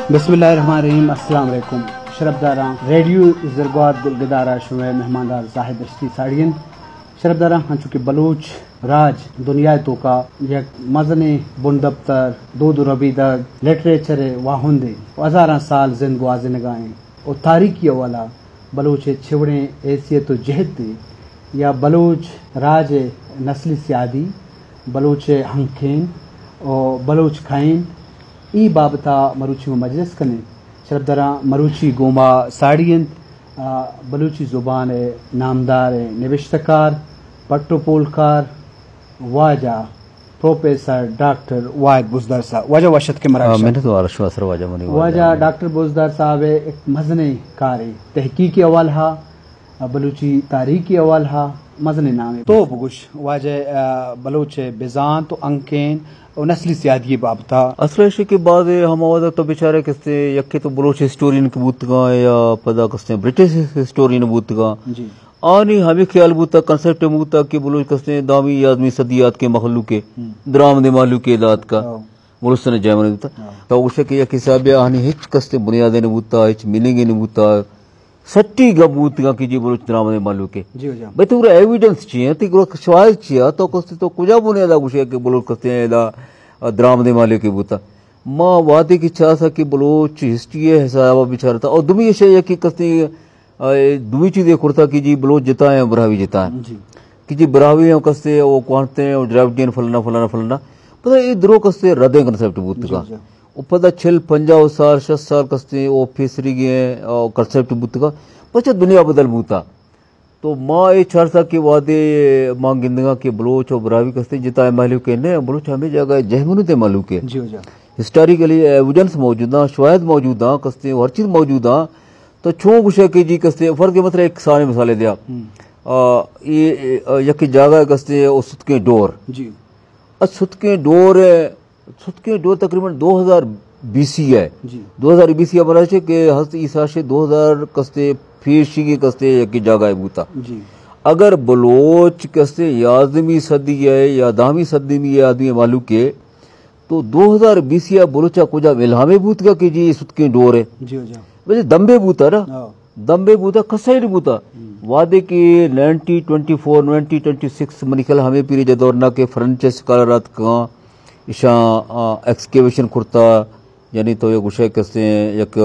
बिस्मिल्लाहिर्रहमानिर्रहीम। अस्सलाम वालेकुम। शरफदारा रेडियो ज़रगवात गुलगदारा शुमे मेहमानदार जाहिद अश्ती साड़ियन शरफदारा चूँकि बलूच राज दुनिया तो का यक मजने बुन दफ्तर दो रबीदा लिटरेचर वाहुंदे हज़ारा साल जिंद गुआजे नगाएं और तारीखी वाला बलूच छिवड़े हैसियत जहद या बलूच राज नस्ली सियादी बलूच हंखेन और बलूच खाइन ई बाबता मरूची मजलिस कने शरफदरा मरूची गोमा साड़ियन बलूची ज़ुबान नामदार नविश्तकार पट्टोपोलकार वाजा प्रोफेसर डॉक्टर वाहिद बुज़दार साहब वाजा वशत के मराज मैंने तो आरशवासर वाजा मनी वाजा डॉक्टर बुज़दार साहब एक मजने कार तहकीकी अवल हा बलूची तारीखी अवल हा मजने नाम तो बुगुश वाजे बलूच बिजान तो अंकेन और नस्ली सियादी बाबता असलशे के बाद हम आवाज़ तो बेचारे किसते यक्के तो बलोच हिस्टोरियन के बूतगा या पता किसते ब्रिटिश हिस्टोरियन बूतगा जी आनी हमें ख्याल बूता कंसेप्ट बूता कि बलोच किसते दामी यादमी सदियात के मखलू के द्राम दे मालू के दात का बलोच ने जयमन बूता तो उसे के यक हिसाब आनी हिच किसते बुनियादे ने बूता हिच मिलेंगे ने बूता सट्टी गबूतगा की जी बलोच द्राम दे मालू के जी हो भाई तो एविडेंस चाहिए तो सवाल चाहिए तो किसते तो कुजा बुनियादा कुछ के बलोच किसते दा द्राम दे माले के बूता माँ वादे की चाह था कि बलोच हिस्ट्री हिसाब बिचारा था और दुमी शे कि कस्ती दुई चीज़ खुरता कि जी बलोच जिता है बरावी जिता है कि जी बरावी है कस्ते वो कौनते हैं और ड्राफ्टियन फलना फलाना फलाना पता ये द्रो कस्ते रदे कंसेप्ट बूत का वो पता 50 साल 60 साल कस्ते वो फेसरी गए और कंसेप्ट बूत का पचा दुनिया बदल बूता तो माँ ये चारसा के वादे माँ गिंदगा के बलोच और बरावी कस्ते जिता है मालू के ने बलोच हमें जगह जहमनु दे मालू के हिस्टोरिकली एविडेंस मौजूदा शायद मौजूदा कस्ते हर चीज मौजूदा तो छो गुशे के जी कस्ते फर्क के मतलब एक सारे मिसाले दिया ये यकी जगह कस्ते और सुतके डोर जी सुतके डोर तकरीबन 2000 BC है जी 2000 BC हमारा है कि हस्त ईसा से 2000 कस्ते फीसी की कस्ते यकी जगह है बूता जी अगर बलोच कस्ते यादवी सदी है या दामी सदी में आदमी मालू के तो 2000 BC बलोचा कुजा इल्हामे बूत का कि जी सुतके डोर है जी हो जा वैसे दम्बे बूता ना दम्बे बूता कसाई बूता वादे के 1924 1926 मनिकल हमें पीरे जदौरना के फ्रेंच स्कॉलरात का इशा एक्सकेवेशन खुरता यानी तो ये गुशे कस्ते एक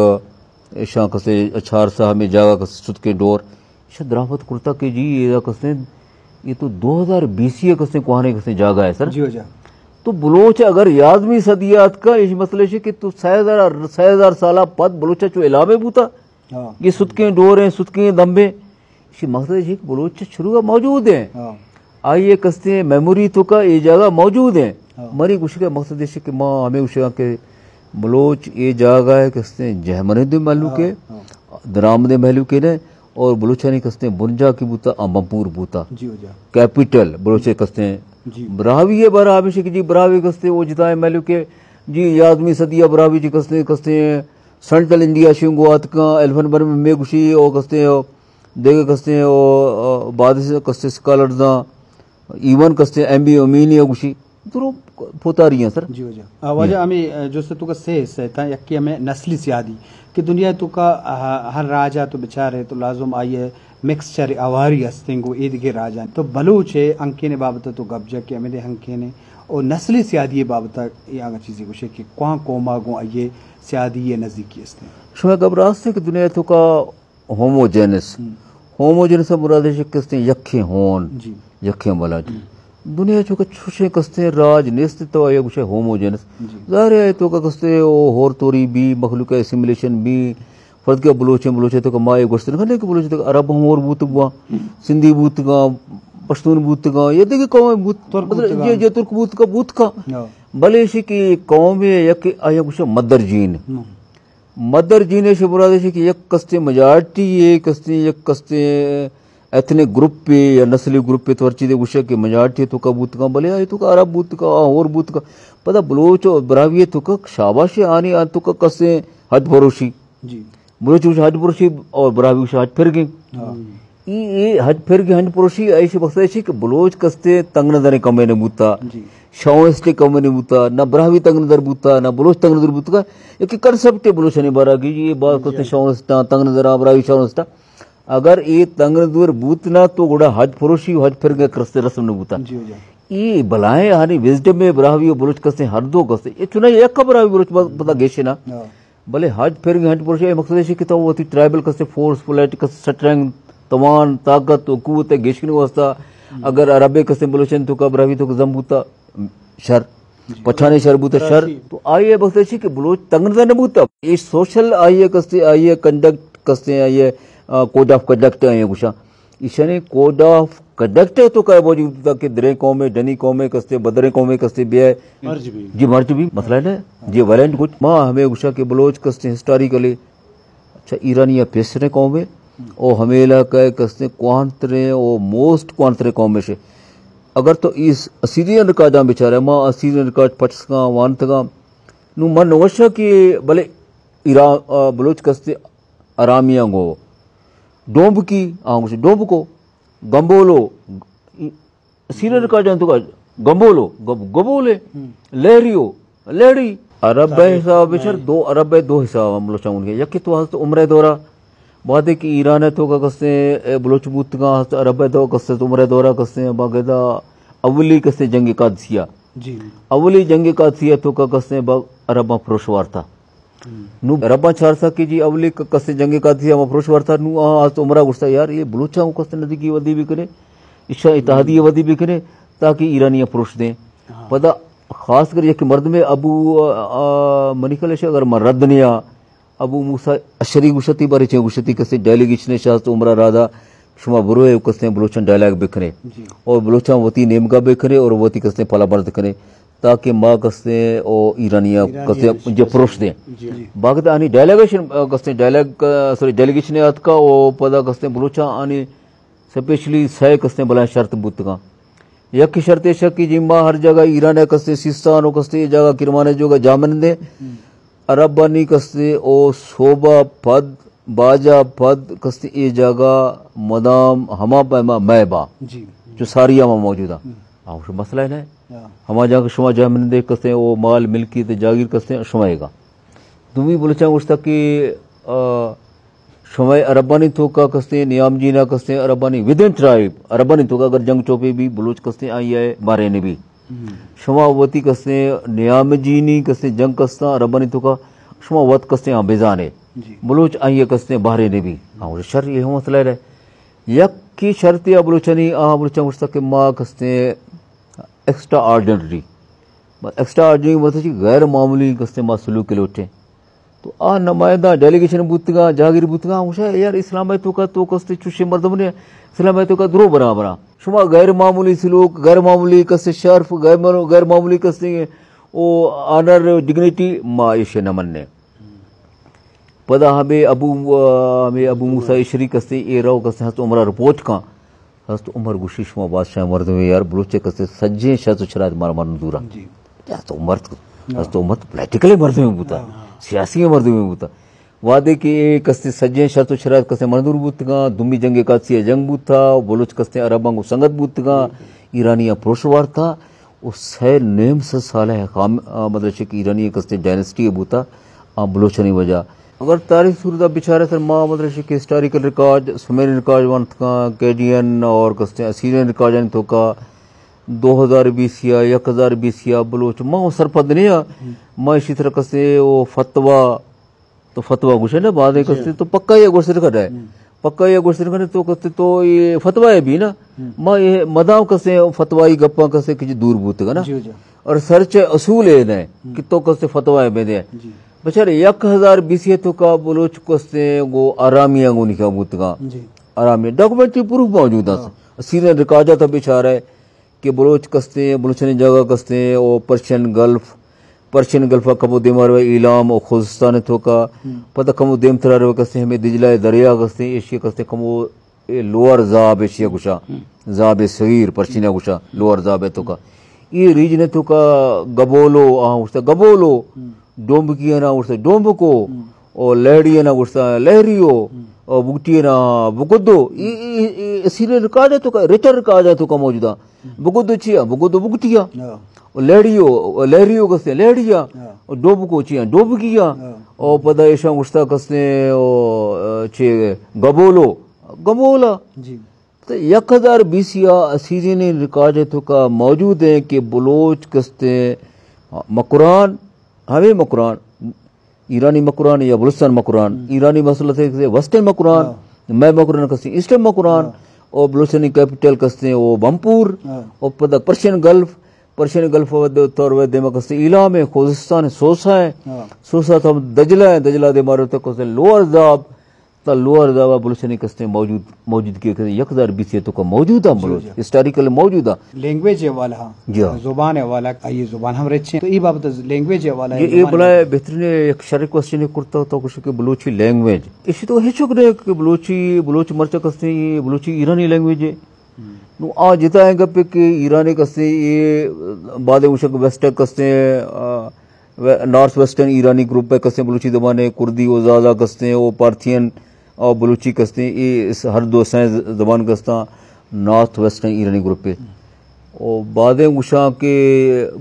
इशा कस्ते अचार सा हमें जागा कस्ते सुत के डोर इशा दरामद खुरता के जी ये कस्ते ये तो 2000 BC कस्ते कुहाने कस्ते जागा है सर जी हो जा तो बलोच अगर यादवी सदियात का इस मसले से कि तो 6000 साल पद बलोचा जो इलामे बूता ये सुतके डोर हैं सुतके दम्बे इसी मसले से बलोच शुरू का मौजूद है आइए कस्ते मेमोरी तो का ये जगह मौजूद है मरी कुछ का मकसद है कि माँ हमें उस के बलोच ये जगह है कस्ते जहमने दे मालू के दराम दे महलू के ने और बलोचानी कस्ते बुंजा की बूता अमपुर बूता जी हो जा कैपिटल बलोचे कस्ते बरावी है बरावी से जी बरावी कस्ते वो जिताए महलू के जी यादमी सदिया बरावी जी कस्ते कस्ते सेंट्रल इंडिया शिंगुआत का एल्फन बर में मैं खुशी और कस्ते देखे कस्ते और बाद से कस्ते स्कॉलर दा इवन कस्ते एमबी ओमीनी और खुशी तो पोता रही हैं सर जी हो जा वजह हमें जो से तुका से था यक्की हमें नस्ली सियादी कि दुनिया तुका हर राजा तो बेचारे तो लाजुम आइए मिक्सचर आवारी हस्तेंगो ईद के राजा तो बलूच है अंके ने बाबत तो गब्जा के हमें अंके ने और नस्ली सियादी बाबत ये आगे चीज़ें कुछ कि कौन कोमा गो आइए सियादी ये नज़दीकी हस्ते शुमा घबराहट से कि दुनिया तो का होमोजेनस मुराद है किसते यखे होन जी यखे मला दुनिया जो का छुशे कस्ते राज नेस्त तो ये कुछ होमोजेनस ज़ाहिर है तो का कस्ते ओ होर तोरी भी मखलूक एसिमिलेशन भी फर्द के बलोचे तो का माए गोश्त ने के बलोचे तो अरब होर बूत बुआ सिंधी बूत का पश्तून बूत का ये देखिए कौम बूत मतलब ये तुर्क बूत का भले से कि कौम है यक आया कुछ मदर जीने से मुराद है कि एक कस्ते मेजॉरिटी ये कस्ते एथनिक ग्रुप पे या नस्ली ग्रुप पे तो हर चीज़ गुस्सा के मेजॉरिटी तो का बूत का भले आए तो का अरब बूत का और बूत का पता बलोच और बरावी तो का शाबाश आने आ तो का कस्ते हद भरोशी जी बलोच हज बरोशी और बरावी हज फिर गई ये हज फिर की हंज परोशी ऐसे बख्शे कि बलोच कस्ते तंग नजर कमे ने बूता शावस्टे कमे ने बूता ना ब्राहवी तंग नजर बूता ना बलोच तंग नजर बूता एक कंसेप्ट है बलोच ने बारा की ये बात कस्ते शावस्टा तंग नजर ब्राहवी शावस्टा अगर ये तंग नजर बूतना तो गोड़ा हज परोशी हज फिर के कस्ते रस्म ने बूता ये बलाएं हानि विजडम में ब्राहवी बलोच कस्ते हर दो कस्ते ये चुना एक ब्राहवी बलोच पता गेशे ना भले हज फिर हज परोशी मकसद है कि तो वो ट्राइबल कस्ते फोर्स पॉलिटिकल स्ट्रेंथ तवान ताकत कुवत गेशकिन वास्ता अगर अरबे कस्ते बलोचन तो कब रवि तो जम्बूता शर पठाने शर बूता शर तो आइए बख्शे कि बलोच तंगनदा न बूता ये सोशल आइए कस्ते आइए कंडक्ट कस्ते आइए कोड ऑफ कंडक्ट आइए गुशा ईशने कोड ऑफ कंडक्ट तो का मौजूद कि दरे कौमे डनी कौमे कस्ते बदरे कौमे कस्ते बे मर्ज भी मसला है जी वैलेंट कुछ मां हमें गुशा के बलोच कस्ते हिस्टोरिकली अच्छा ईरानिया पेसरे कौमे ओ हमेला कह कस्ते क्वांतरे ओ मोस्ट क्वांतरे कौमे से अगर तो इस असीरियन रिकार्ड बेचारा मां असीरियन रिकार्ड पटसगा वांतगा नु मन वशा कि भले इरा बलोच कस्ते आरामिया गो डोंब की डोंब को गंबोलो असीरियन रिकार्ड तो का गंबोलो गबोले लहरियो लहरी अरब हिसाब बेचार दो अरब दो हिसाब हम लोग चाहूंगे यकी तो उम्र दौरा वादे की ईरान है तो का कस्ते बलोच बूत का अरब तो कस्ते उम्र दौरा कस्ते बागेदा अवली कस्ते जंग कादसिया जी अवली जंग कादसिया तो का कस्ते अरबा फरोशवार था नु अरबा चार सा की जी अवली कस्ते जंग कादसिया में फरोशवार था नु आज तो उम्र गुस्सा यार ये बलोचा को कस्ते नदी की वदी भी करे इच्छा इत्तेहादी वदी भी करे ताकि ईरानिया पुरुष दें पता खास कर ये कि मर्द में अबू मनिकल अगर मर्दनिया अबू मूसा अशरी गुशती बारे चे गुशती कसे डेलीगेशन शास्त उमरा राधा शुमा बुरोए कसे बलोचन डायलॉग बिखरे और बलोचा वती नेमका बिखरे और वती कसे फला बर्द करे ताकि मां कसे ओ ईरानिया कसे जो पुरुष दे बागद आनी डेलीगेशन कसे डायलॉग सॉरी डेलीगेशन याद का ओ पदा कसे बलोचा आनी स्पेशली सह कसे बला शर्त बुत का यक शर्त शकी जिम्मा हर जगह ईरान कसे सिस्तान कसे जगह किरमाने जोगा जामन दे अरबानी कस्ते ओ शोभा पद बाजा पद कस्ते ये जगह मदाम हमा पैमा मैबा जो सारिया में मौजूदा और मसला है हमा जगह शुमा जामन दे कस्ते ओ माल मिल्की ते जागीर कस्ते शुमाएगा तुम्ही बोलचा उस्ता कि शुमाए अरबानी तो का कस्ते नियाम जीना कस्ते अरबानी विद इन ट्राइब अरबानी तो का अगर जंग चौपे भी बलूच कस्ते आई है बारे ने भी शुमावती कस्ते नियाम जीनी कस्ते जंग कस्ता रबानी तो का शुमावत कस्ते बेजाने बलूच आइए कस्ते बाहरे ने भी और शर ये मसला है यक की शर्त या बलूचनी बलूचा उस तक माँ कस्ते एक्स्ट्रा ऑर्डिनरी मतलब गैर मामूली कस्ते माँ सलूक के लोटे तो नुमाइंदा डेलीगेशन बूतगा जागीर बूतगा यार इस्लाम तो का तो कस्ते चुशे मर्दम ने इस्लाम तो का द्रो बराबरा शुमा गैर मामूली सलूक गैर मामूली कस्ते शर्फ गैर मामूली कस्ते ओ ऑनर डिग्निटी माँ इशे नमन ने पदा हमें अबू मूसा इशरी कस्ते ए रो कस्ते हस्त उमरा रिपोर्ट का हस्त उमर गुशी शुमा बादशाह मर्द में यार बलूचे कस्ते सज्जे शत शरात मार दूरा तो मर्द हस्त उमर प्रैक्टिकली मर्द में बूता सियासी मर्द में बूता वादे के कस्ते सज्जे शर्त शरात कस्ते मजदूर बूतगा दुमी जंगे कादसिया जंग बूता बलोच कस्ते अरबांगो संगत बूतगा ईरानिया पुरुषवार था उस नेम से साल है मतलब कि ईरानिया कस्ते डायनेस्टी बूता बलोचनी वजह अगर तारीख सूरदा बिचारे सर माँ मतलब कि historical record Sumerian record one का कैडियन और कस्ते असीरियन रिकॉर्ड तो का 2020 या 1020 या बलोच माँ सरपद नहीं माँ इसी तरह कस्ते वो फतवा गुस्से ना बाद कस्ते तो पक्का ये गुस्से कर रहा है पक्का ये गुस्से करे तो कस्ते तो ये फतवा है भी ना माँ ये मदाम कस्ते फतवाई गप्पा कस्ते किसी दूर बूतेगा ना और सर्च असूल है ना कि तो कस्ते फतवा है बेदे बेचारे 1020 तो का बलोच कस्ते वो आरामिया गो निका बूतेगा आरामिया डॉक्यूमेंट्री प्रूफ मौजूद है सीरियन रिकॉर्ड था बेचारा है कि बलोच कस्ते बलोचने जगह कस्ते वो पर्शियन गल्फ कमो देमार इलाम और खुजस्तान तो का पता कमो देम तरार कस्ते हमें दिजला दरिया कस्ते एशिया कस्ते कमो लोअर जाब एशिया गुशा जाब सगीर पर्शियन गुशा लोअर जाब तो का ये रीजन तो का गबोलो गबोलो डोंब की ना उड़ता डोंब को और लहड़ी ना उड़ता लहरियो بگٹی نا بگدو سیریل ریکارڈ ہے تو کا ریٹر ریکارڈ ہے تو کا موجودہ بگدو چیا بگدو بگٹیا لہریو کستے لہڑیا ڈوب کو چیا ڈوب کیا اور پتہ ایشا گشتہ کستے چے گبولو گبولا تو 1020 سیرین ریکارڈ ہے تو کا موجود ہے کہ بلوچ کستے مکران ہمیں مکران ایرانی مکران یا بلوچستان مکران ایرانی مسئلہ تھے ویسٹرن مکران میں مکران کستے ایسٹرن مکران اور بلوچستانی کیپٹل کستے وہ بمپور اور پتہ پرشین گلف طور ودے میں کستے ایلا میں خوزستان سوسا ہے سوسا تو دجلہ ہے دجلہ دے مارو تک کستے لوور داب تا لوور دابا بلوچستانی کستے موجود کیے کستے 1020 تو کا موجودہ بلوچ ہسٹوریکل موجودہ لینگویج والا زبان والا یہ زبان ہم رچے تو یہ بابت لینگویج والا یہ بلا بہترین ایک شرک کوسچن کرتا ہوتا کچھ کہ بلوچی لینگویج اسی تو ہچک نے کہ بلوچ مرچہ کستے یہ بلوچی ایرانی لینگویج ہے نو آ جتا ہے گپ کہ ایرانی کستے یہ بعد مشک ویسٹر کستے نارتھ ویسٹرن ایرانی گروپ پہ کستے بلوچی زبان کردی و زادہ کستے وہ پارتھین اور بلوچی کستے یہ ہر دو سائنس زبان کستا نارتھ ویسٹرن ایرانی گروپ پہ اور بعد مشاں کے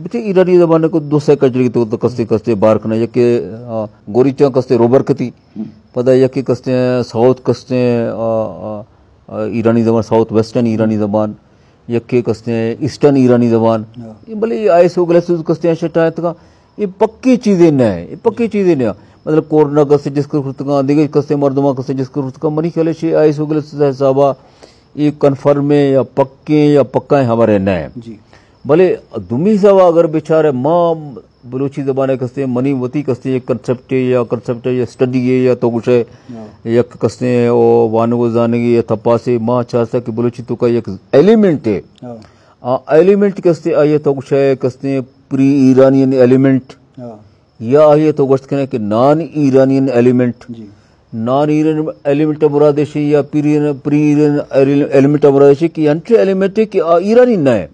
بچے ایرانی زبان کو دو سائے کجری تو کستے بار کرنا یا کہ گوریچاں کستے روبر کتی پتہ یا کہ کستے ساؤتھ کستے ایرانی زبان ساؤتھ ویسٹرن ایرانی زبان یا کہ کستے ایسٹرن ایرانی زبان یہ بھلے آئے سو گلیسوز کستے ہیں شٹایت کا یہ پکی چیزیں نہ ہیں یہ پکی چیزیں نہ مطلب کورنا کستے جس کا خرطکا دیگر کستے مردمہ کستے جس کا خرطکا منی خیلے شے آئے سو گلیسوز حسابہ یہ کنفرم ہے یا پکے یا پکا ہمارے نہ ہیں بھلے دمی صاحب اگر بیچارے ماں بلوچی زبان کستے منی وتی کستے کنسپٹ یا اسٹڈی ہے یا تو کچھ ہے یا کستے وانگو زانگی یا تھپا سے ماں چاہتا کہ بلوچی تو کا ایک ایلیمنٹ ہے ایلیمنٹ کستے آئیے تو کچھ ہے کستے پری ایرانین ایلیمنٹ یا آئیے تو گوشت کہنے کہ non Iranian element non Iran element مرادشی یا پری ایران ایلیمنٹ مرادشی کی انٹری ایلیمنٹ ہے کہ ایرانی نہ ہے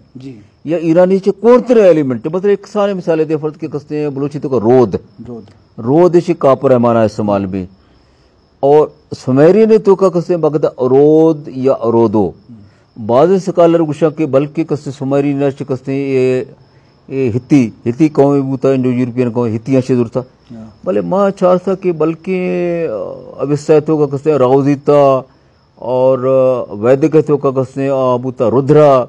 یا ایرانی چے کورتر ایلیمنٹ مطلب ایک سارے مثالیں دے فرد کے کستے ہیں بلوچی تو کا رود شی کاپر ہے مانا استعمال بھی اور سمیری نے تو کا کستے بغدہ ارود یا ارودو بعض سکالر گشا کے بلکہ کستے سمیری نرچ کستے یہ ہتی قومی بوتا ہے جو یورپین قومی ہتیاں شدر تھا بلے ماں چاہتا کہ بلکہ اب اس سایتوں کا کستے راؤزیتا اور ویدکتوں کا کستے بوتا رودھرا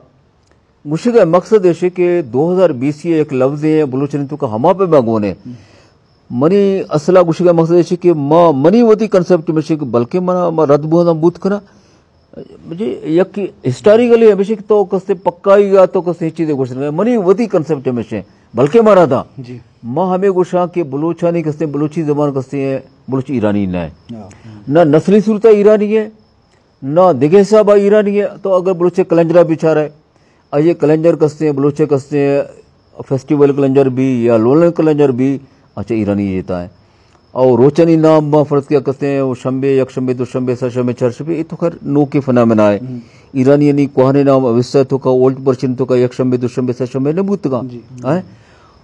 مشکل مقصد ہے کہ 2020 یہ ایک لفظ ہے بلوچستان کا ہما پہ باگونے منی اصلہ گشکل مقصد ہے کہ ماں منی وتی کنسپٹ میں بلکہ منا رد بہت بوت کرنا مجھے یک ہسٹوریکلی ہمیشہ تو کستے پکائی گا تو کستے چیزیں گوشت منی وتی کنسپٹ ہمیشہ بلکہ مارا تھا ماں ہمیں گوشا کہ بلوچانی کستے بلوچی زبان کستے ہیں بلوچی ایرانی نہ ہے نہ نسلی صورتہ ایرانی ہے نہ دگہ صاحبہ ایرانی ہے تو اگر بلوچے کلنجرہ بیچارہ ہے یہ کلنجر کستے ہیں بلوچے کستے ہیں فیسٹیول کلنجر بھی یا لولن کلنجر بھی اچھا ایرانی جیتا ہے اور روچنی نام فرض کیا کستے ہیں وہ شمبے یک شمبے دو شمبے سر شمبے چار شمبے یہ تو خیر نو کے فنامنا ہے ایرانی یعنی کوہنے نام اوسہ تو کا اولڈ پرشن تو کا یک شمبے دو شمبے سر شمبے نبوت کا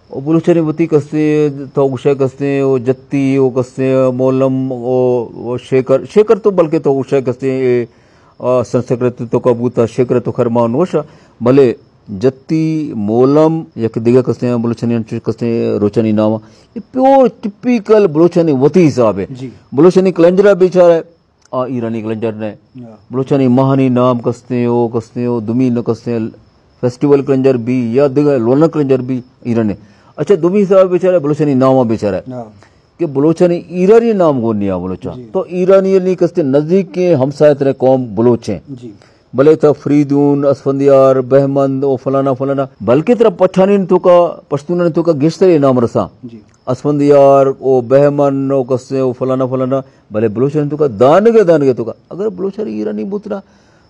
اور بلوچنی وتی کستے تو گشے کستے وہ جتی وہ کستے مولم وہ شیکر تو بلکہ تو گشے کستے سنسکرت تو کا بوتا شیکر تو خرمان وشا بھلے جتی مولم یا دیگر کستے ہیں بلوچنی کستے روچنی نام یہ پیور ٹپیکل بلوچنی وتی حساب ہے بلوچنی کلنجرہ بیچارہ ہے ایرانی کلنجر نے بلوچنی مہانی نام کستے ہو دمی نہ کستے فیسٹیول کلنجر بھی یا دیگر لولن کلنجر بھی ایرانی اچھا دمی حساب بیچارہ بلوچنی نامہ بیچارہ ہے کہ بلوچانی ایرانی نام کو نہیں بلوچا تو ایرانی یعنی کستے نزدیک کے ہمسایت نے قوم بلوچ ہیں بلے تھا فریدون اسفندیار بہمند او فلانا بلکہ ترہ پٹھانی تو کا پشتون تو کا گشتر نام رسا اسفندیار او بہمن او کسے او فلانا بلے بلوچان تو کا دانگے تو کا اگر بلوچان ایرانی بوتنا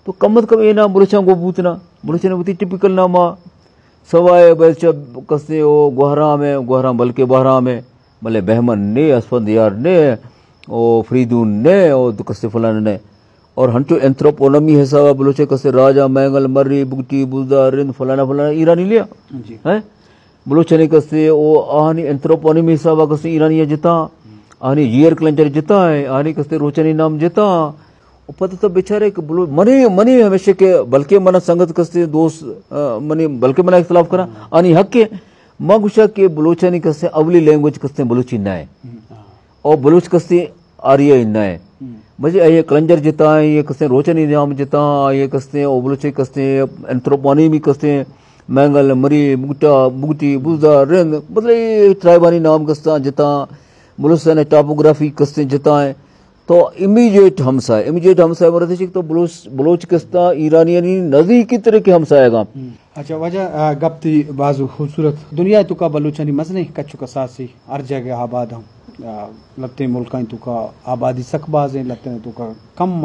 تو کم از کم یہ نام بلوچان کو بوتنا بلوچان بوتی ٹپیکل نامہ سوائے بلچہ کسے او گوہرام بلکہ بہرام ہے بلے بہمن نے اسفندیار نے او فریدون نے او کسے فلانا نے اور ہنچو اینتھروپونمی حسابہ بلوچے کسے راجہ مینگل مری بگٹی بوزدہ رند فلانا ایرانی لیا بلوچانی کسے او آہانی اینتھروپونمی حسابہ کسے ایرانی جتا आनी जीयर क्लंचर जिता है आनी कस्ते रोचनी नाम जिता पता तो बेचारे के बोलो मनी मनी हमेशा के बल्कि मना संगत कस्ते दोस्त मनी बल्कि मना इख्तलाफ करा आनी हक के मगुशा के बलोचनी कस्ते अवली लैंग्वेज कस्ते बलूची ना है और बलूच कस्ते आर्य ना है मुझे ये क्लंजर जिता है ये कस्ते रोचनी नाम जिता ये कस्ते और बलूची कस्ते एंथ्रोपोनिमी कस्ते मैंगल मरी बुगटा बुगटी बुजा रेंग मतलब ये ट्राइबानी नाम कस्ता जिता बलूचिस्तान टॉपोग्राफी कस्ते जिता है तो इमीडिएट हमसाय मरदेशिक तो बलोच कस्ता ईरानियनी नजदीकी तरह के हमसायगा अच्छा वजह गप्ती बाजू खूबसूरत दुनिया तो का बलूचनी मजने कच्चू का सासी हर जगह आबाद हम लत्ते मुल्क तो का आबादी सकबाज लत्ते तो का कम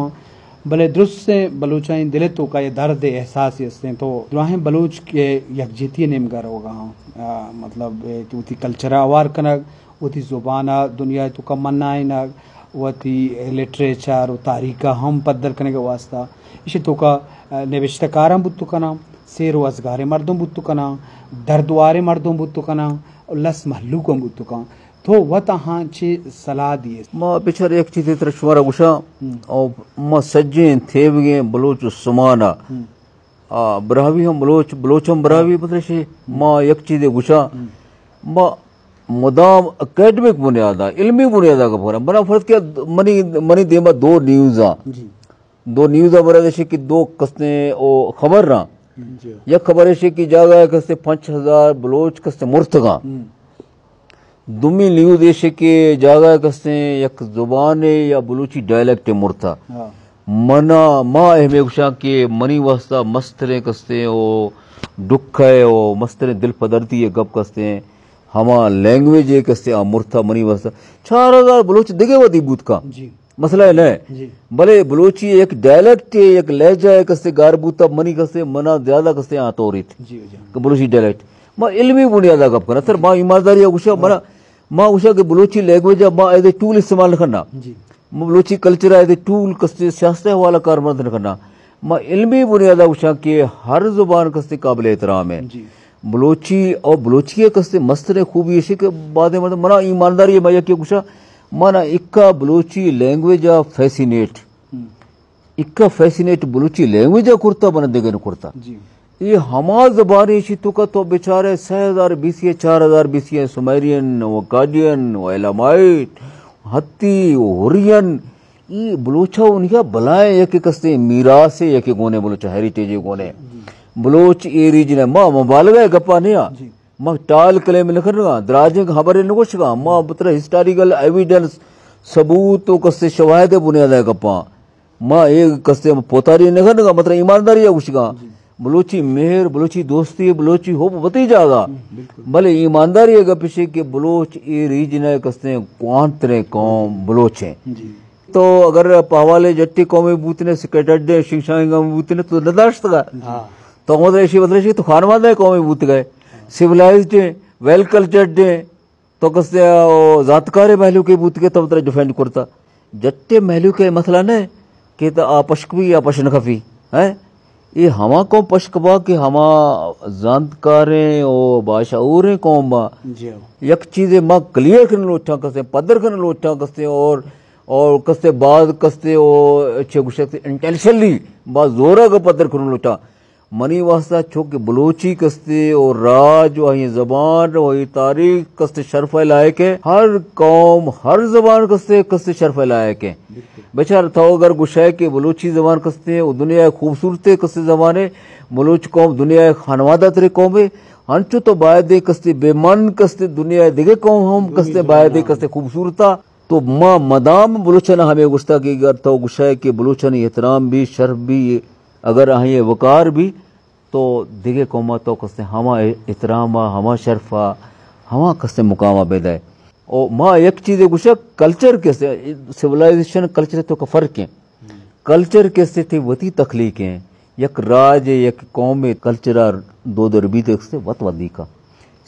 भले दुरुस्त से बलूचाई दिले तो का ये दर्द एहसास हंसते तो दुआहें बलूच के यकजहती नेमगर होगा मतलब कि उती कल्चर आवार कनक उती जुबाना दुनिया तो का मन्नाइनक वती लिटरेचर तारीख हम पद्दर करने के वास्ता इसे तो का नविश्तकारा बुत्तु का नाम शेर वजगारे मर्दों बुत्तु का नाम दर्दवारे मर्दों बुत्तु का नाम और लस महलू को बुत्तु का तो वह तहाँ चे सलाह दिए माँ पिछड़ एक चीज तरह शुमारा गुशा और माँ सज्जे थेवगे बलोच समाना बरावी हम बलोचम बरावी मतलब से माँ एक चीज गुशा माँ मुदाम अकेडमिक बुनियादा इल्मी बुनियादा का पूरा बना फर्ज क्या मनी देमा दो न्यूज़ा बरा जैसे कि दो कस्ते ओ खबर रहा यह खबर है कि जागा कस्ते 5000 बलोच कस्ते मुर्तगा दुमी न्यूज़ ऐसे कि जागा कस्ते एक जुबान या बलूची डायलेक्ट मुर्ता मना माँ अहमे उशा के मनी वास्ता मस्तरे कस्ते ओ दुख है ओ मस्तरे दिल पदरती है गप कस्ते हमा लैंग्वेज एक कस्ते मुर्ता मनी वास्ता 4000 बलोच दिगे वती बूत का मसला है न भले बलोची एक डायलेक्ट एक लहजा है कस्ते गारबूता मनी कस्ते मना ज्यादा कस्ते आतोरित बलोची डायलेक्ट माँ इल्मी बुनियादा गप करना सर माँ ईमानदारी उषा मना माँ उषा के बलोची लैंग्वेज माँ एज ए टूल इस्तेमाल करना Balochi culture as a tool कस्ते सियासत वाला कारमर्द करना माँ इल्मी बुनियादा उषा के हर जुबान कस्ते काबिल एहतराम है बलोची और बलोची कस्ते मस्तरे खूबी इसी के बाद मतलब मना ईमानदारी है मैं कुशा माना इक्का Balochi language fascinate Balochi language kurta बना देगा कुर्ता ये हमा जबानी इसी तो का तो बेचारे 6000 BC 4000 BC सुमेरियन वो काडियन वो एलामाइट हत्ती वो हुरियन ये बलोचा उनका बलाए एक कस्ते मीरा से एक गोने बलोचा हेरिटेज गोने बलोच ए रीजन माँ मुबालगा गप्पा नहीं माँ टाल कले में लिखना दराजे खबर नकोशगा माँ बतरा हिस्टोरिकल एविडेंस सबूत तो कस्ते शवाहद बुनियाद है गप्पा माँ एक कस्ते पोतारी निखरगा मतलब ईमानदारी है उशगा बलोची मेहर बलोची दोस्ती बलोची होप बती जागा भले ईमानदारी है गपिशे के बलोच ए रीजन है कस्ते क्वांतरे कौम बलोच है तो अगर पहवाले जट्टी कौमी बूतने सेक्रेटरी शिक्षा बूतने तो नदाश्त का तो मतलब तो खानवादा कौमी बूत गए सिविलाइज्ड वेल कल्चर्ड तो कस्ते जातकारे महलू के बूत के तब तरह डिफेंड करता जट्टे महलू के मसला न कि तो आपशकवी या पशन खफी है ये हमा को पशकबा के हमा जानकारे ओ बाशाऊर कौम यक चीजें माँ क्लियर करने लोटा कस्ते पदर करने लोटा कस्ते और कस्ते बाद कस्ते ओ अच्छे गुस्से इंटेंशनली बाद जोरा का पदर करने लोटा मनी वास्ता छोके बलोची कस्ते और राज वही जबान वही तारीख कस्ते शर्फ लायक है हर कौम हर जबान कस्ते शर्फ लायक है बेचारा था अगर गुस्सा के बलोची जबान कस्ते दुनिया खूबसूरत कस्ते जबाने बलोच कौम दुनिया खानवादा तरे कौम है हंचो तो बायदे कस्ते बेमन कस्ते दुनिया दिगे कौम हम कस्ते बायदे कस्ते खूबसूरता तो माँ मदाम बलोचना हमें गुस्सा की अगर तो गुस्सा के बलोचन एहतराम भी शर्फ भी अगर ये वकार भी तो दिगे कौमा तो कस्ते हमा एहतरामा हमा शर्फा हमा कस्ते मुकामा बेदा है और माँ एक चीज़ गुस्सा कल्चर कैसे सिविलाइजेशन कल्चर तो का फ़र्क है कल्चर कैसे थे वती तख्लीक हैं यक राज यक कौम में कल्चर दो दरबी से वत वदी का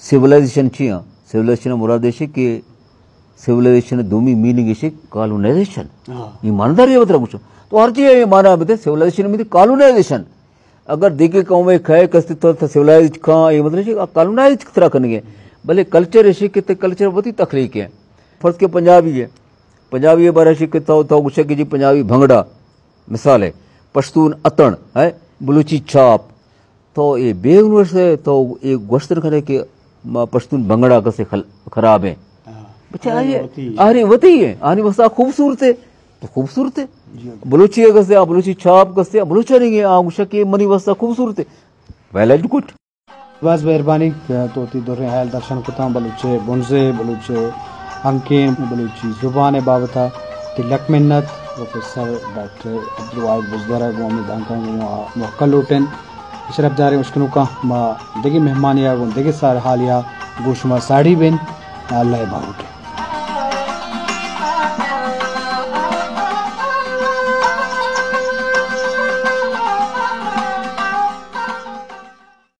सिविलाइजेशन छिया सिविलाइजेशन मुरादेशी के सिविलाइजेशन दूमी मीनिंग इसे कॉलोनाइजेशन ईमानदारी बता कुछ तो हर चीज माना बते सिविलाइजेशन में कॉलोनाइजेशन अगर देखे कौम में खाए कस्ते तो सिविलाइज का ये मतलब कॉलोनाइज तरह करने भले कल्चर ऐसे के कल्चर बहुत ही तख्लीक है فرض کے پنجابی بارے شک تو گوشے کی جی پنجابی بھنگڑا مثال ہے، پشتون اتن ہے، بلوچی چھاپ، تو یہ بے یونیورسٹی تو یہ گوشتر کرے کہ پشتون بھنگڑا کسے خراب ہے، آنی وتی ہے، آنی وسا خوبصورت ہے، تو خوبصورت ہے، بلوچی کسے بلوچی چھاپ کسے بلوچا نہیں ہے، گوشے کی منی وسا خوبصورت ہے، ویل اینڈ گڈ. بس مہربانی تو تی دور حال درشن کتا بلوچے بنزے بلوچے انکین بلوچی زبان بابتا تلک منت پروفیسر ڈاکٹر عبدالواحد بزدر گومی دانکان موقع لوٹن اشرف دارے مشکنوں کا ما دیگی مہمانیا گون دیگی سار حالیہ گوشما ساڑی بن اللہ باروٹ.